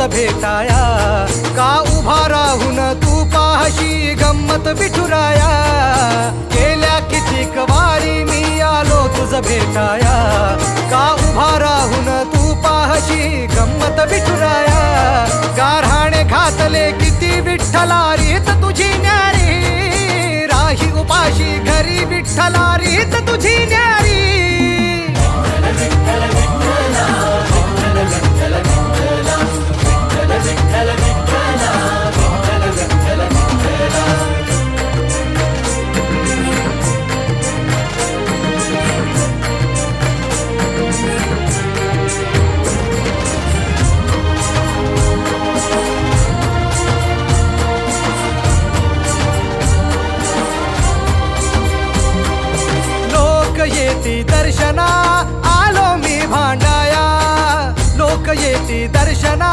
भेटाया, का उभा राहून तू पाहशी गंमत विठुराया. गेल्या कितीक वारी मी आलो तुझ भेटाया, का उभा राहून तू पाहशी गंमत विठुराया. गारहाणे घातले किती विठ्ठला रीत तुझी न्यारी, राही उपाशी घरी विठ्ठला रीत तुझी न्यारी. येती दर्शना आलो मी भांडाया, लोक येती दर्शना